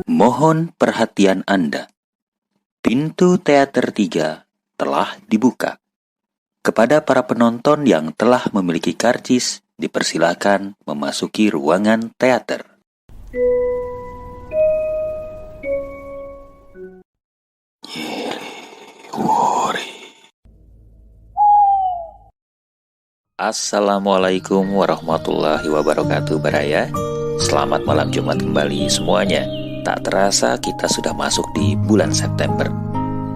Mohon perhatian Anda. Pintu teater 3 telah dibuka. Kepada para penonton yang telah memiliki karcis, dipersilakan memasuki ruangan teater. Assalamualaikum warahmatullahi wabarakatuh Baraya. Selamat malam Jumat kembali semuanya. Tak terasa kita sudah masuk di bulan September.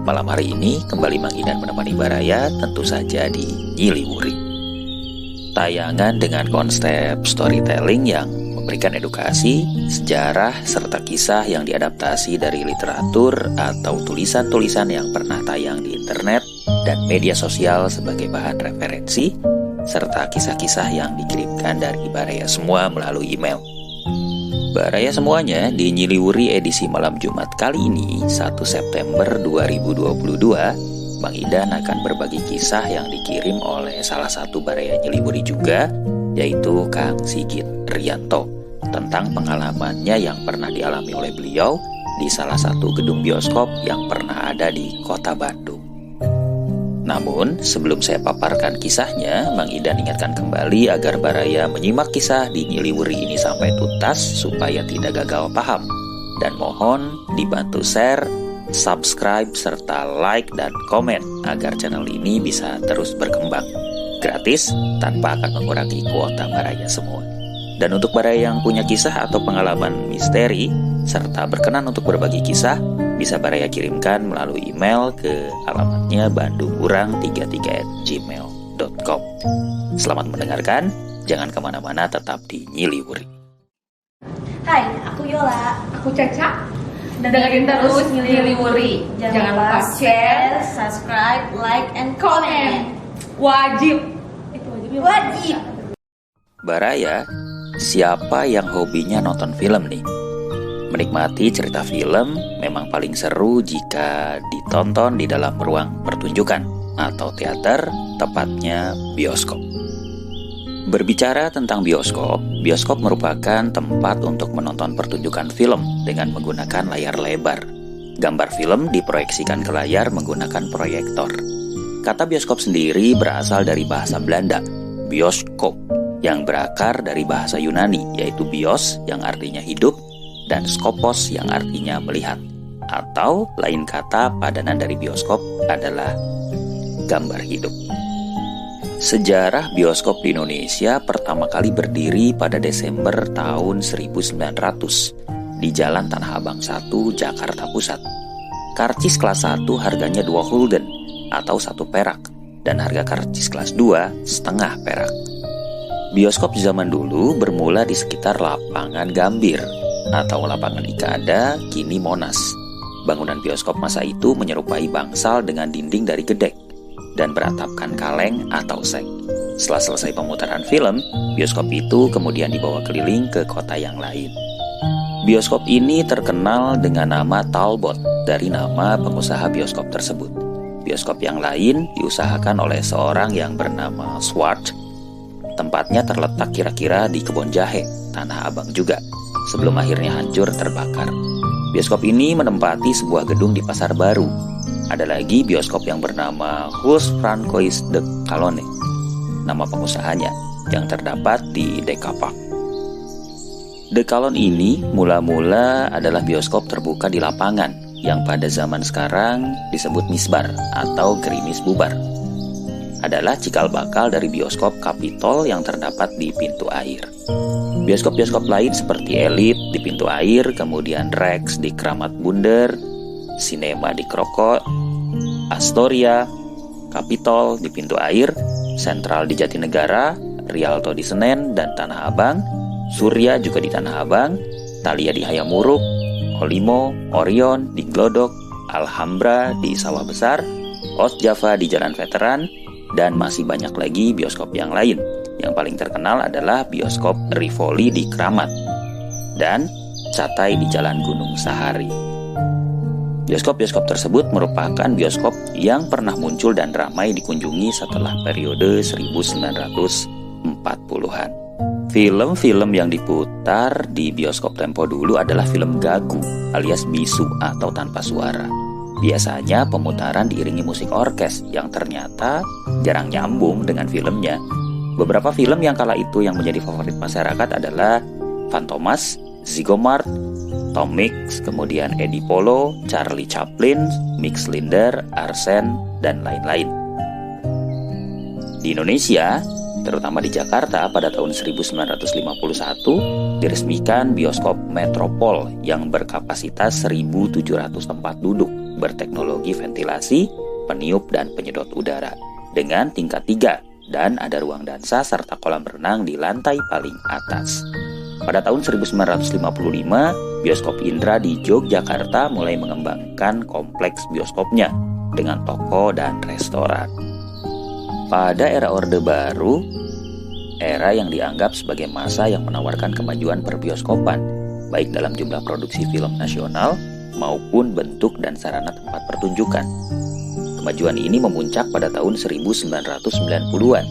Malam hari ini kembali Mang Idan menemani Baraya, tentu saja di Nyiliwuri. Tayangan dengan konsep storytelling yang memberikan edukasi, sejarah, serta kisah yang diadaptasi dari literatur atau tulisan-tulisan yang pernah tayang di internet dan media sosial sebagai bahan referensi, serta kisah-kisah yang dikirimkan dari Baraya semua melalui email. Baraya semuanya, di Nyiliwuri edisi malam Jumat kali ini, 1 September 2022, Bang Idan akan berbagi kisah yang dikirim oleh salah satu Baraya Nyiliwuri juga, yaitu Kang Sigit Rianto, tentang pengalamannya yang pernah dialami oleh beliau di salah satu gedung bioskop yang pernah ada di kota Bandung. Namun, sebelum saya paparkan kisahnya, Mang Idan ingatkan kembali agar Baraya menyimak kisah di Nyiliwuri ini sampai tuntas supaya tidak gagal paham. Dan mohon dibantu share, subscribe, serta like dan komen agar channel ini bisa terus berkembang. Gratis, tanpa akan mengurangi kuota Baraya semua. Dan untuk Baraya yang punya kisah atau pengalaman misteri, serta berkenan untuk berbagi kisah, bisa Baraya kirimkan melalui email ke alamatnya bandungurang33@gmail.com. Selamat mendengarkan, jangan kemana-mana, tetap di Nyiliwuri. Hai, aku Yola. Aku Caca. Dengerin terus Nyiliwuri. Jangan lupa share, subscribe, like, and comment. Wajib. Itu wajib. Baraya, siapa yang hobinya nonton film nih? Menikmati cerita film memang paling seru jika ditonton di dalam ruang pertunjukan atau teater, tepatnya bioskop. Berbicara tentang bioskop, bioskop merupakan tempat untuk menonton pertunjukan film dengan menggunakan layar lebar. Gambar film diproyeksikan ke layar menggunakan proyektor. Kata bioskop sendiri berasal dari bahasa Belanda, bioskop, yang berakar dari bahasa Yunani, yaitu bios yang artinya hidup, dan skopos yang artinya melihat. Atau lain kata padanan dari bioskop adalah gambar hidup. Sejarah bioskop di Indonesia pertama kali berdiri pada Desember tahun 1900 di Jalan Tanah Abang 1, Jakarta Pusat. Karcis kelas 1 harganya 2 gulden atau 1 perak, dan harga karcis kelas 2 setengah perak. Bioskop zaman dulu bermula di sekitar lapangan Gambir atau lapangan Ikada, kini Monas. Bangunan bioskop masa itu menyerupai bangsal dengan dinding dari gedek dan beratapkan kaleng atau seng. Setelah selesai pemutaran film, bioskop itu kemudian dibawa keliling ke kota yang lain. Bioskop ini terkenal dengan nama Talbot dari nama pengusaha bioskop tersebut. Bioskop yang lain diusahakan oleh seorang yang bernama Swart. Tempatnya terletak kira-kira di Kebon Jahe, Tanah Abang juga, sebelum akhirnya hancur terbakar. Bioskop ini menempati sebuah gedung di Pasar Baru. Ada lagi bioskop yang bernama Huls Francois de Calonne, nama pengusahanya, yang terdapat di Dekapak. De Calonne ini mula-mula adalah bioskop terbuka di lapangan, yang pada zaman sekarang disebut misbar atau gerimis bubar. Adalah cikal bakal dari bioskop Capitol yang terdapat di pintu air. Bioskop-bioskop lain seperti Elite di pintu air, kemudian Rex di Kramat Bunder, Cinema di Kroko, Astoria, Capitol di pintu air, Sentral di Jatinegara, Rialto di Senen dan Tanah Abang, Surya juga di Tanah Abang, Thalia di Hayamuruk, Olimo, Orion di Glodok, Alhambra di Sawah Besar, Os Java di Jalan Veteran, dan masih banyak lagi bioskop yang lain. Yang paling terkenal adalah bioskop Rivoli di Kramat dan Catai di Jalan Gunung Sahari. Bioskop-bioskop tersebut merupakan bioskop yang pernah muncul dan ramai dikunjungi setelah periode 1940-an. Film-film yang diputar di bioskop Tempo dulu adalah film gagu alias bisu atau tanpa suara. Biasanya pemutaran diiringi musik orkes yang ternyata jarang nyambung dengan filmnya. Beberapa film yang kala itu yang menjadi favorit masyarakat adalah Fantomas, Zigomart, Tom Mix, kemudian Eddie Polo, Charlie Chaplin, Mix Linder, Arsen, dan lain-lain. Di Indonesia, terutama di Jakarta pada tahun 1951, diresmikan bioskop Metropol yang berkapasitas 1.700 tempat duduk berteknologi ventilasi, peniup, dan penyedot udara dengan tingkat 3 dan ada ruang dansa serta kolam renang di lantai paling atas. Pada tahun 1955, bioskop Indra di Yogyakarta mulai mengembangkan kompleks bioskopnya dengan toko dan restoran. Pada era Orde Baru, era yang dianggap sebagai masa yang menawarkan kemajuan perbioskopan, baik dalam jumlah produksi film nasional maupun bentuk dan sarana tempat pertunjukan. Kemajuan ini memuncak pada tahun 1990-an.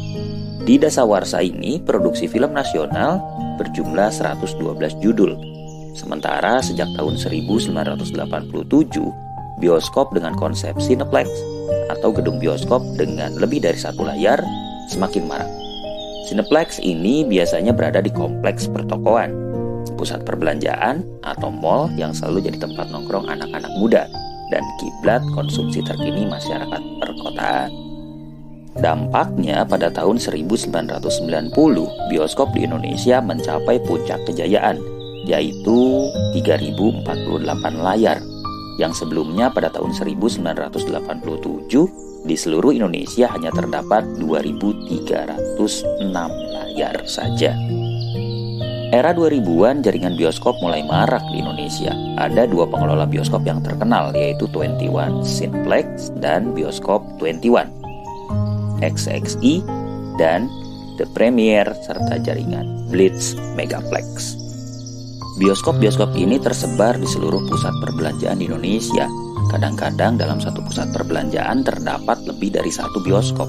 Di dasawarsa ini, produksi film nasional berjumlah 112 judul. Sementara sejak tahun 1987, bioskop dengan konsep Cineplex atau gedung bioskop dengan lebih dari satu layar semakin marak. Cineplex ini biasanya berada di kompleks pertokoan, pusat perbelanjaan, atau mall yang selalu jadi tempat nongkrong anak-anak muda dan kiblat konsumsi terkini masyarakat perkotaan. Dampaknya pada tahun 1990, bioskop di Indonesia mencapai puncak kejayaan, yaitu 3.048 layar, yang sebelumnya pada tahun 1987 di seluruh Indonesia hanya terdapat 2.306 layar saja. Era 2000-an jaringan bioskop mulai marak di Indonesia. Ada dua pengelola bioskop yang terkenal, yaitu 21 Cineplex dan Bioskop 21, XXI, dan The Premier, serta jaringan Blitz Megaplex. Bioskop-bioskop ini tersebar di seluruh pusat perbelanjaan di Indonesia. Kadang-kadang dalam satu pusat perbelanjaan terdapat lebih dari satu bioskop.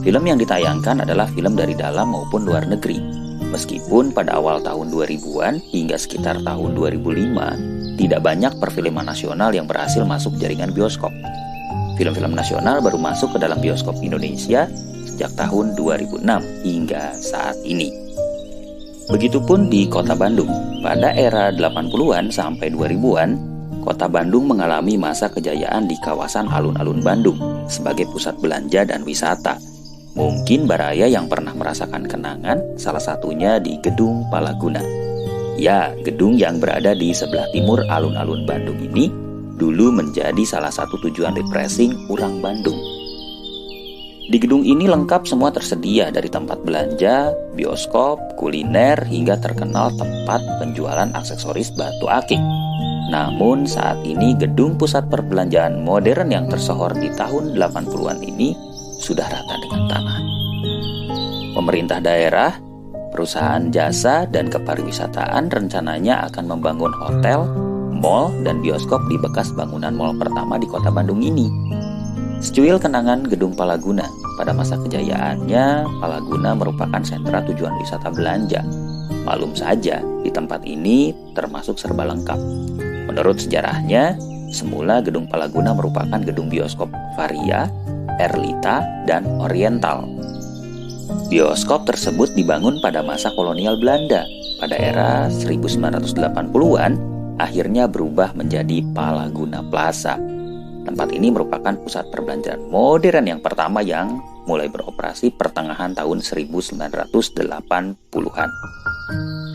Film yang ditayangkan adalah film dari dalam maupun luar negeri. Meskipun pada awal tahun 2000-an hingga sekitar tahun 2005, tidak banyak perfilman nasional yang berhasil masuk jaringan bioskop. Film-film nasional baru masuk ke dalam bioskop Indonesia sejak tahun 2006 hingga saat ini. Begitupun di Kota Bandung. Pada era 80-an sampai 2000-an, Kota Bandung mengalami masa kejayaan di kawasan alun-alun Bandung sebagai pusat belanja dan wisata. Mungkin Baraya yang pernah merasakan kenangan, salah satunya di Gedung Palaguna. Ya, gedung yang berada di sebelah timur alun-alun Bandung ini dulu menjadi salah satu tujuan refreshing orang Bandung. Di gedung ini lengkap semua tersedia dari tempat belanja, bioskop, kuliner, hingga terkenal tempat penjualan aksesoris batu akik. Namun saat ini gedung pusat perbelanjaan modern yang tersohor di tahun 80-an ini sudah rata dengan tanah. Pemerintah daerah, perusahaan jasa, dan kepariwisataan rencananya akan membangun hotel, mal, dan bioskop di bekas bangunan mal pertama di Kota Bandung ini. Secuil kenangan Gedung Palaguna. Pada masa kejayaannya, Palaguna merupakan sentra tujuan wisata belanja. Malum saja, di tempat ini termasuk serba lengkap. Menurut sejarahnya, semula Gedung Palaguna merupakan gedung bioskop Varia, Erlita, dan Oriental. Bioskop tersebut dibangun pada masa kolonial Belanda. Pada era 1980-an, akhirnya berubah menjadi Palaguna Plaza. Tempat ini merupakan pusat perbelanjaan modern yang pertama yang mulai beroperasi pertengahan tahun 1980-an.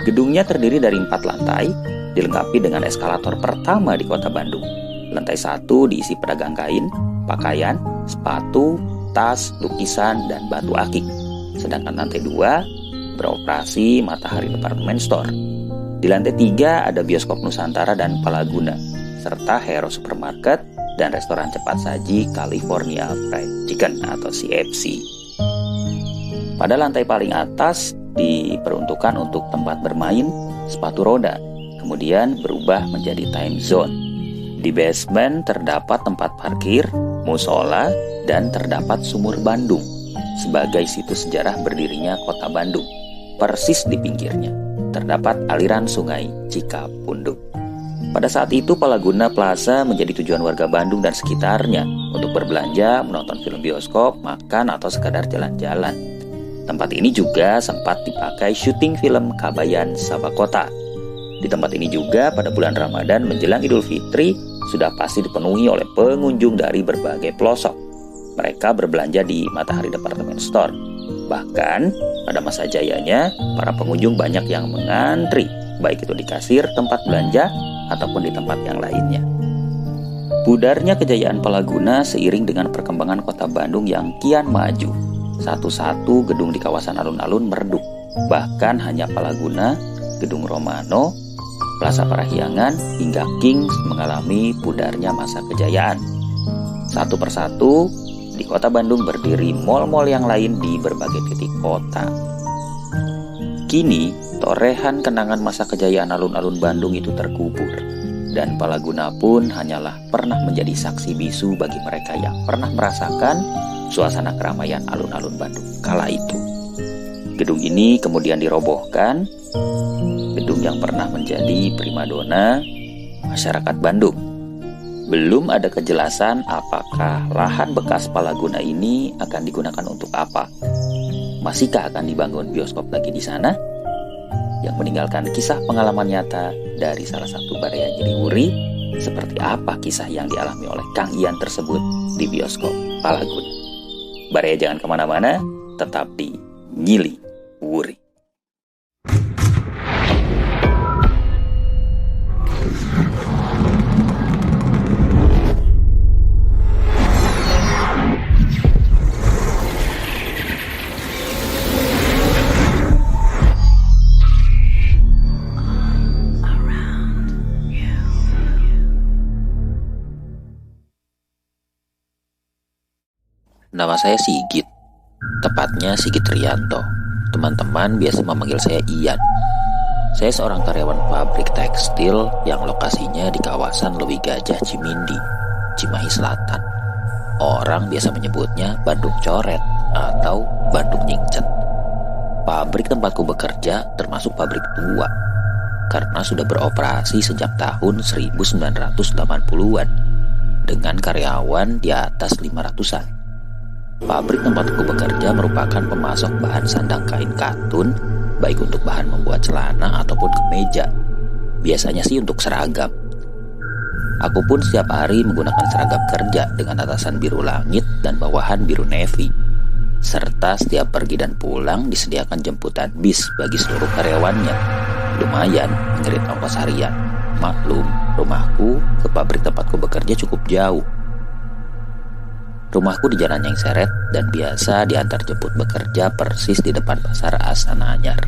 Gedungnya terdiri dari 4 lantai, dilengkapi dengan eskalator pertama di Kota Bandung. Lantai 1 diisi pedagang kain, pakaian, sepatu, tas, lukisan, dan batu akik. Sedangkan lantai 2 beroperasi Matahari Department Store. Di lantai 3 ada Bioskop Nusantara dan Palaguna, serta Hero Supermarket dan restoran cepat saji California Fried Chicken atau CFC. Pada lantai paling atas diperuntukkan untuk tempat bermain, sepatu roda, kemudian berubah menjadi time zone. Di basement terdapat tempat parkir, musola, dan terdapat sumur Bandung sebagai situs sejarah berdirinya Kota Bandung. Persis di pinggirnya terdapat aliran sungai Cikapundung. Pada saat itu Palaguna Plaza menjadi tujuan warga Bandung dan sekitarnya untuk berbelanja, menonton film bioskop, makan, atau sekadar jalan-jalan. Tempat ini juga sempat dipakai syuting film Kabayan Sabakota. Di tempat ini juga pada bulan Ramadan menjelang Idul Fitri sudah pasti dipenuhi oleh pengunjung dari berbagai pelosok. Mereka berbelanja di Matahari Department Store. Bahkan pada masa jayanya para pengunjung banyak yang mengantri, baik itu di kasir tempat belanja ataupun di tempat yang lainnya. Pudarnya kejayaan Palaguna seiring dengan perkembangan kota Bandung yang kian maju. Satu-satu gedung di kawasan alun-alun meredup. Bahkan hanya Palaguna, Gedung Romano, Plaza Parahyangan, hingga Kings mengalami pudarnya masa kejayaan. Satu persatu, di kota Bandung berdiri mal-mal yang lain di berbagai titik kota. Kini, torehan kenangan masa kejayaan alun-alun Bandung itu terkubur, dan Palaguna pun hanyalah pernah menjadi saksi bisu bagi mereka yang pernah merasakan suasana keramaian alun-alun Bandung kala itu. Gedung ini kemudian dirobohkan, gedung yang pernah menjadi primadona masyarakat Bandung. Belum ada kejelasan apakah lahan bekas Palaguna ini akan digunakan untuk apa. Masihkah akan dibangun bioskop lagi di sana? Yang meninggalkan kisah pengalaman nyata dari salah satu Baraya Nyiliwuri, seperti apa kisah yang dialami oleh Kang Ian tersebut di bioskop Palaguna. Baraya jangan kemana-mana, tetap di Nyiliwuri. Nama saya Sigit, tepatnya Sigit Rianto. Teman-teman biasa memanggil saya Ian. Saya seorang karyawan pabrik tekstil yang lokasinya di kawasan Lewi Gajah Cimindi, Cimahi Selatan. Orang biasa menyebutnya Bandung Coret atau Bandung Nyingcet. Pabrik tempatku bekerja termasuk pabrik tua, karena sudah beroperasi sejak tahun 1980-an dengan karyawan di atas 500-an. Pabrik tempatku bekerja merupakan pemasok bahan sandang kain katun, baik untuk bahan membuat celana ataupun kemeja. Biasanya sih untuk seragam. Aku pun setiap hari menggunakan seragam kerja dengan atasan biru langit dan bawahan biru navy. Serta setiap pergi dan pulang disediakan jemputan bis bagi seluruh karyawannya. Lumayan mengirit ongkos harian. Maklum, rumahku ke pabrik tempatku bekerja cukup jauh. Rumahku di Jalan Nyengseret dan biasa diantar jemput bekerja persis di depan pasar Astana Anyar.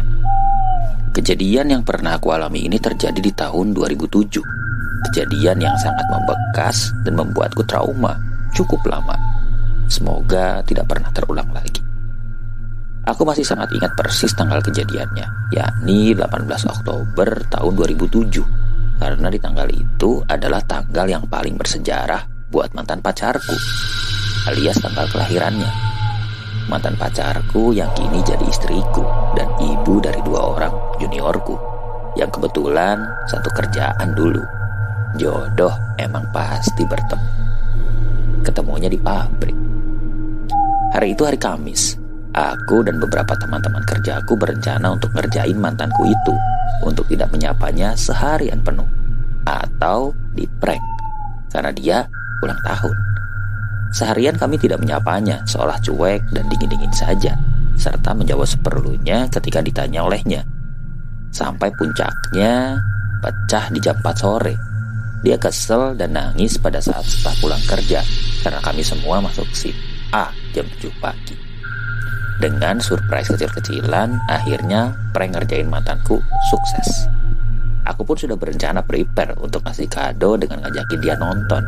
Kejadian yang pernah aku alami ini terjadi di tahun 2007. Kejadian yang sangat membekas dan membuatku trauma cukup lama. Semoga tidak pernah terulang lagi. Aku masih sangat ingat persis tanggal kejadiannya, yakni 18 Oktober tahun 2007. Karena di tanggal itu adalah tanggal yang paling bersejarah buat mantan pacarku, alias tanggal kelahirannya. Mantan pacarku yang kini jadi istriku dan ibu dari 2 orang juniorku yang kebetulan satu kerjaan dulu. Jodoh emang pasti bertemu. Ketemunya di pabrik. Hari itu hari Kamis. Aku dan beberapa teman-teman kerjaku berencana untuk ngerjain mantanku itu untuk tidak menyapanya seharian penuh atau di prank karena dia ulang tahun. Seharian kami tidak menyapanya, seolah cuek dan dingin-dingin saja, serta menjawab seperlunya ketika ditanya olehnya. Sampai puncaknya pecah di jam 4 sore. Dia kesel dan nangis pada saat setelah pulang kerja, karena kami semua masuk shift A jam 7 pagi. Dengan surprise kecil-kecilan, akhirnya prank ngerjain mantanku sukses. Aku pun sudah berencana prepare untuk ngasih kado dengan ngajakin dia nonton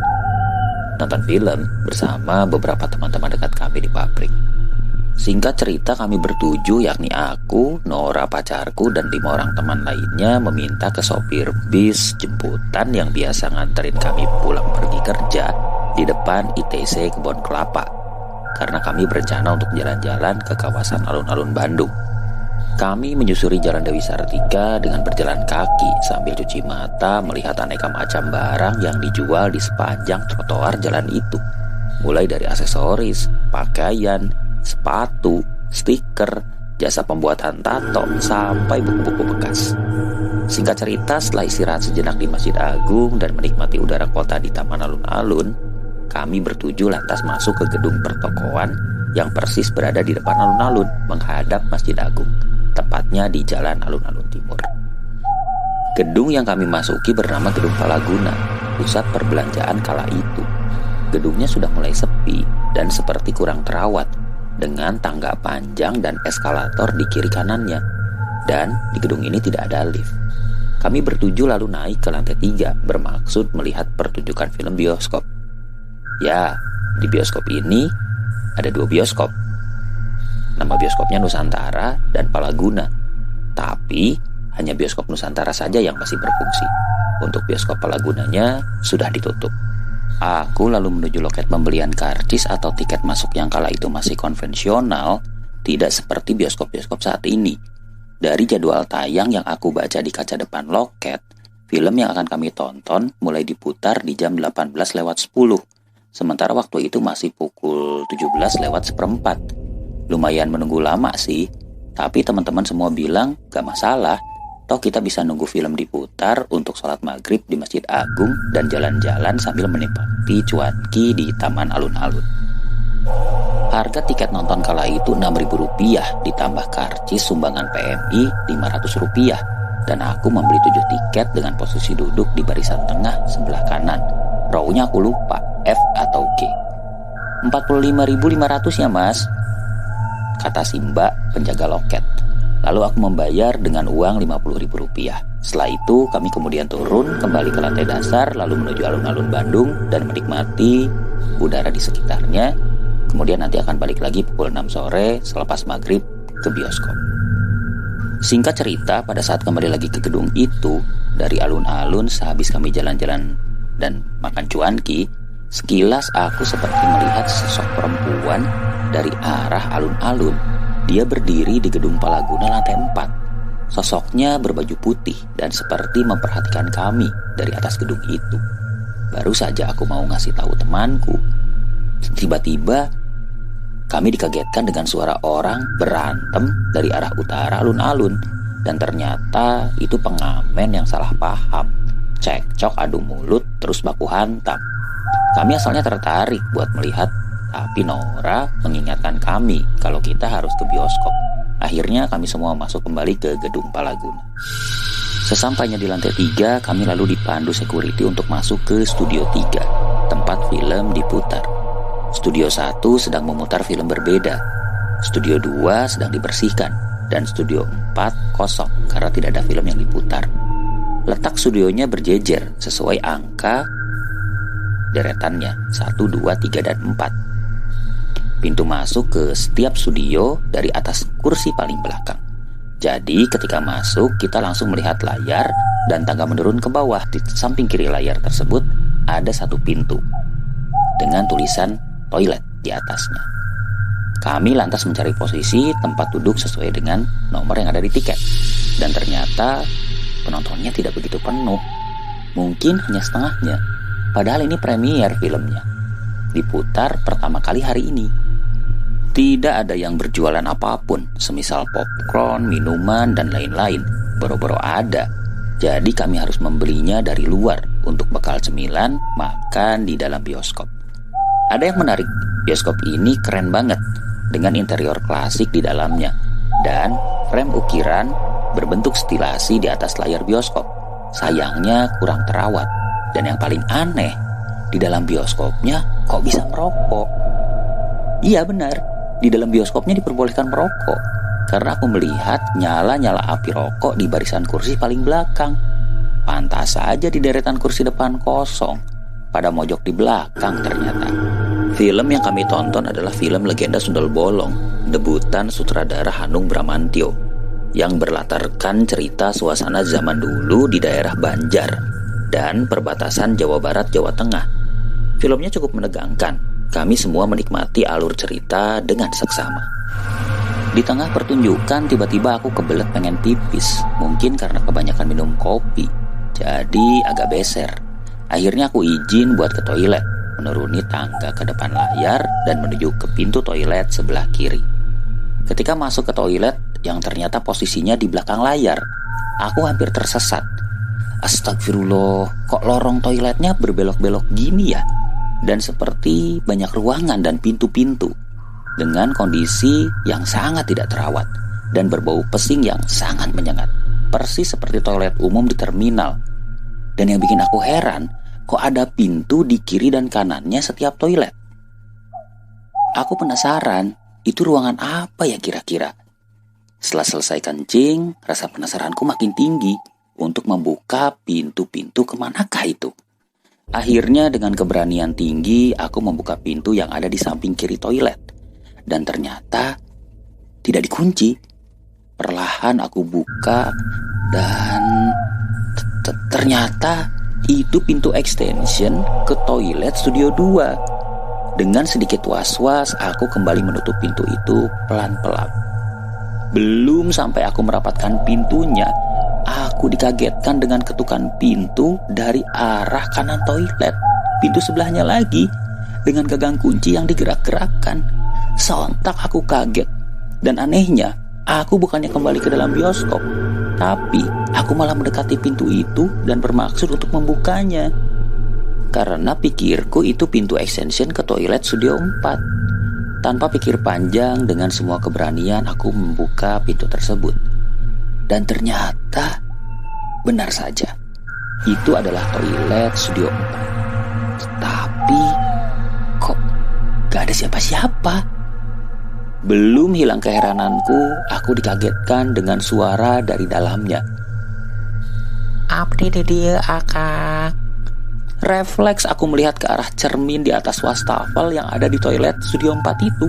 film bersama beberapa teman-teman dekat kami di pabrik. Singkat cerita, kami bertujuh, yakni aku, Nora pacarku, dan 5 orang teman lainnya meminta ke sopir bis jemputan yang biasa nganterin kami pulang pergi kerja di depan ITC Kebon Kelapa, karena kami berencana untuk jalan-jalan ke kawasan alun-alun Bandung. Kami menyusuri Jalan Dewi Sartika dengan berjalan kaki sambil cuci mata melihat aneka macam barang yang dijual di sepanjang trotoar jalan itu. Mulai dari aksesoris, pakaian, sepatu, stiker, jasa pembuatan tato, sampai buku-buku bekas. Singkat cerita, setelah istirahat sejenak di Masjid Agung dan menikmati udara kota di Taman Alun-Alun, kami bertuju lantas masuk ke gedung pertokoan yang persis berada di depan alun-alun menghadap Masjid Agung, tepatnya di Jalan Alun-Alun Timur. Gedung yang kami masuki bernama Gedung Palaguna, pusat perbelanjaan kala itu. Gedungnya sudah mulai sepi dan seperti kurang terawat, dengan tangga panjang dan eskalator di kiri kanannya. Dan di gedung ini tidak ada lift. Kami bertuju lalu naik ke lantai 3 bermaksud melihat pertunjukan film bioskop. Ya, di bioskop ini ada 2 bioskop. Nama bioskopnya Nusantara dan Palaguna. Tapi hanya bioskop Nusantara saja yang masih berfungsi. Untuk bioskop Palagunanya sudah ditutup. Aku lalu menuju loket pembelian karcis atau tiket masuk yang kala itu masih konvensional, tidak seperti bioskop-bioskop saat ini. Dari jadwal tayang yang aku baca di kaca depan loket, film yang akan kami tonton mulai diputar di jam 18:10. Sementara waktu itu masih pukul 17:04. Lumayan menunggu lama sih, tapi teman-teman semua bilang gak masalah. Toh kita bisa nunggu film diputar untuk sholat maghrib di Masjid Agung dan jalan-jalan sambil menikmati cuanki di Taman Alun-Alun. Harga tiket nonton kala itu Rp6.000 ditambah karcis sumbangan PMI Rp500 dan aku membeli 7 tiket dengan posisi duduk di barisan tengah sebelah kanan. Row-nya aku lupa, F atau G. 45.500 ya mas, kata si mbak penjaga loket. Lalu aku membayar dengan uang Rp50.000. Setelah itu kami kemudian turun kembali ke lantai dasar lalu menuju alun-alun Bandung dan menikmati udara di sekitarnya. Kemudian nanti akan balik lagi pukul 6 sore selepas maghrib ke bioskop. Singkat cerita, pada saat kembali lagi ke gedung itu, dari alun-alun sehabis kami jalan-jalan dan makan cuanki, sekilas aku seperti melihat sosok perempuan dari arah alun-alun. Dia berdiri di gedung Palaguna lantai 4. Sosoknya berbaju putih dan seperti memperhatikan kami dari atas gedung itu. Baru saja aku mau ngasih tahu temanku, tiba-tiba kami dikagetkan dengan suara orang berantem dari arah utara alun-alun. Dan ternyata itu pengamen yang salah paham. Cekcok adu mulut terus baku hantam. Kami asalnya tertarik buat melihat, tapi Nora mengingatkan kami kalau kita harus ke bioskop. Akhirnya kami semua masuk kembali ke gedung Palaguna. Sesampainya di lantai 3, kami lalu dipandu security untuk masuk ke studio 3, tempat film diputar. Studio 1 sedang memutar film berbeda. Studio 2 sedang dibersihkan. Dan studio 4 kosong karena tidak ada film yang diputar. Letak studionya berjejer sesuai angka deretannya 1, 2, 3, dan 4. Pintu masuk ke setiap studio dari atas kursi paling belakang. Jadi ketika masuk kita langsung melihat layar dan tangga menurun ke bawah. Di samping kiri layar tersebut ada satu pintu dengan tulisan toilet di atasnya. Kami lantas mencari posisi tempat duduk sesuai dengan nomor yang ada di tiket. Dan ternyata penontonnya tidak begitu penuh. Mungkin hanya setengahnya. Padahal ini premier filmnya. Diputar pertama kali hari ini. Tidak ada yang berjualan apapun, semisal popcorn, minuman, dan lain-lain. Boro-boro ada. Jadi kami harus membelinya dari luar untuk bekal cemilan, makan di dalam bioskop. Ada yang menarik, bioskop ini keren banget dengan interior klasik di dalamnya dan frame ukiran berbentuk stilasi di atas layar bioskop. Sayangnya kurang terawat. Dan yang paling aneh, di dalam bioskopnya kok bisa merokok? Iya benar, di dalam bioskopnya diperbolehkan merokok. Karena aku melihat nyala-nyala api rokok di barisan kursi paling belakang. Pantas saja di deretan kursi depan kosong. Pada mojok di belakang ternyata. Film yang kami tonton adalah film Legenda Sundel Bolong, debutan sutradara Hanung Bramantyo, yang berlatarkan cerita suasana zaman dulu di daerah Banjar dan perbatasan Jawa Barat Jawa Tengah. Filmnya cukup menegangkan. Kami semua menikmati alur cerita dengan seksama. Di tengah pertunjukan tiba-tiba aku kebelet pengen pipis. Mungkin karena kebanyakan minum kopi, jadi agak beser. Akhirnya aku izin buat ke toilet, menuruni tangga ke depan layar dan menuju ke pintu toilet sebelah kiri. Ketika masuk ke toilet yang ternyata posisinya di belakang layar, aku hampir tersesat. Astagfirullah, kok lorong toiletnya berbelok-belok gini ya? Dan seperti banyak ruangan dan pintu-pintu, dengan kondisi yang sangat tidak terawat dan berbau pesing yang sangat menyengat, persis seperti toilet umum di terminal. Dan yang bikin aku heran, kok ada pintu di kiri dan kanannya setiap toilet. Aku penasaran, itu ruangan apa ya kira-kira? Setelah selesai kencing, rasa penasaranku makin tinggi untuk membuka pintu-pintu kemanakah itu. Akhirnya dengan keberanian tinggi, aku membuka pintu yang ada di samping kiri toilet. Dan ternyata tidak dikunci. Perlahan aku buka dan ternyata itu pintu extension ke toilet studio 2. Dengan sedikit was-was, aku kembali menutup pintu itu pelan-pelan. Belum sampai aku merapatkan pintunya, aku dikagetkan dengan ketukan pintu dari arah kanan toilet. Pintu sebelahnya lagi, dengan gagang kunci yang digerak-gerakkan. Sontak aku kaget. Dan anehnya, aku bukannya kembali ke dalam bioskop, tapi aku malah mendekati pintu itu dan bermaksud untuk membukanya. Karena pikirku itu pintu extension ke toilet studio 4. Tanpa pikir panjang, dengan semua keberanian aku membuka pintu tersebut. Dan ternyata benar saja, itu adalah toilet studio 4. Tapi kok gak ada siapa-siapa? Belum hilang keherananku, aku dikagetkan dengan suara dari dalamnya. Apa dia akak? Refleks aku melihat ke arah cermin di atas wastafel yang ada di toilet studio 4 itu.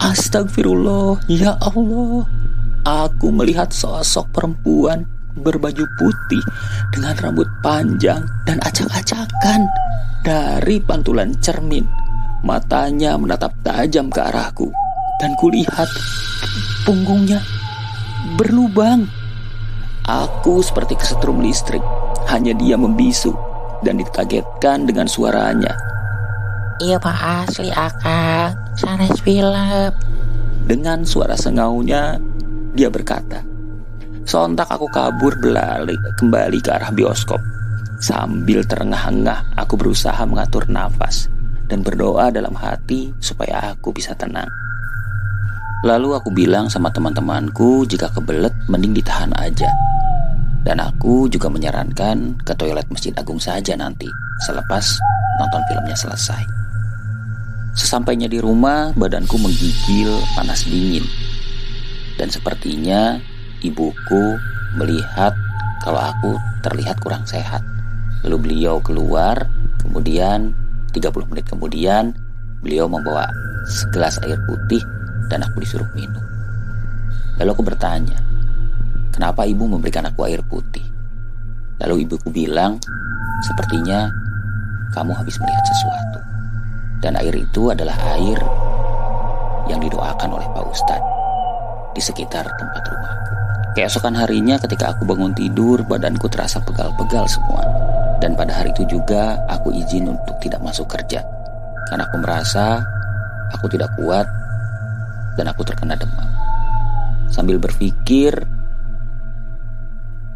Astagfirullah, ya Allah. Aku melihat sosok perempuan berbaju putih dengan rambut panjang dan acak-acakan. Dari pantulan cermin, matanya menatap tajam ke arahku. Dan kulihat punggungnya berlubang. Aku seperti kesetrum listrik. Hanya dia membisu dan dikagetkan dengan suaranya. Iya pak, asli akak, sanes film. Dengan suara sengaunya, dia berkata. Sontak aku kabur berlari kembali ke arah bioskop. Sambil terengah-engah, aku berusaha mengatur nafas dan berdoa dalam hati supaya aku bisa tenang. Lalu aku bilang sama teman-temanku, jika kebelet mending ditahan aja. Dan aku juga menyarankan ke toilet Masjid Agung saja nanti, selepas nonton filmnya selesai. Sesampainya di rumah, badanku menggigil panas dingin. Dan sepertinya ibuku melihat kalau aku terlihat kurang sehat. Lalu beliau keluar, kemudian 30 menit kemudian beliau membawa segelas air putih dan aku disuruh minum. Lalu aku bertanya, kenapa ibu memberikan aku air putih? Lalu ibuku bilang, sepertinya kamu habis melihat sesuatu. Dan air itu adalah air yang didoakan oleh Pak Ustadz di sekitar tempat rumahku. Keesokan harinya ketika aku bangun tidur, badanku terasa pegal-pegal semua. Dan pada hari itu juga aku izin untuk tidak masuk kerja. Karena aku merasa aku tidak kuat dan aku terkena demam. Sambil berpikir,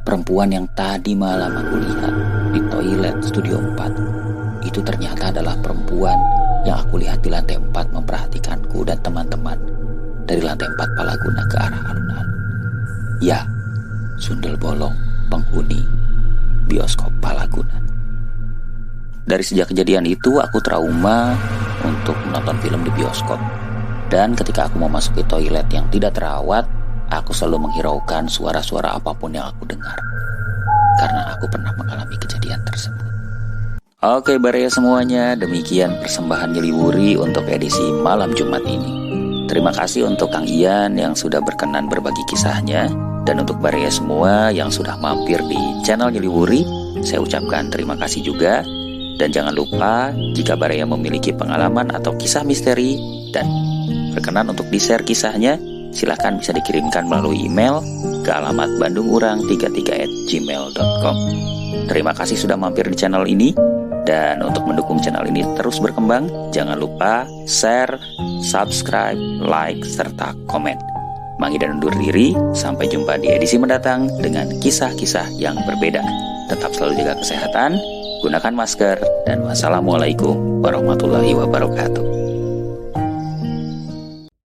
perempuan yang tadi malam aku lihat di toilet studio 4 itu ternyata adalah perempuan yang aku lihat di lantai 4 memperhatikanku dan teman-teman dari lantai 4 Palaguna ke arah alun-alun. Ya, sundel bolong penghuni bioskop Palaguna. Dari sejak kejadian itu aku trauma untuk menonton film di bioskop. Dan ketika aku memasuki toilet yang tidak terawat, aku selalu menghiraukan suara-suara apapun yang aku dengar. Karena aku pernah mengalami kejadian tersebut. Oke Baraya semuanya, demikian persembahan Nyeliwuri untuk edisi malam Jumat ini. Terima kasih untuk Kang Ian yang sudah berkenan berbagi kisahnya. Dan untuk Baraya semua yang sudah mampir di channel Nyeliwuri, saya ucapkan terima kasih juga. Dan jangan lupa, jika Baraya memiliki pengalaman atau kisah misteri dan berkenan untuk di-share kisahnya, silahkan bisa dikirimkan melalui email ke alamat bandungurang33@gmail.com. Terima kasih sudah mampir di channel ini. Dan untuk mendukung channel ini terus berkembang, jangan lupa share, subscribe, like, serta komen. Manggi dan undur diri, sampai jumpa di edisi mendatang dengan kisah-kisah yang berbeda. Tetap selalu jaga kesehatan, gunakan masker, dan wassalamualaikum warahmatullahi wabarakatuh.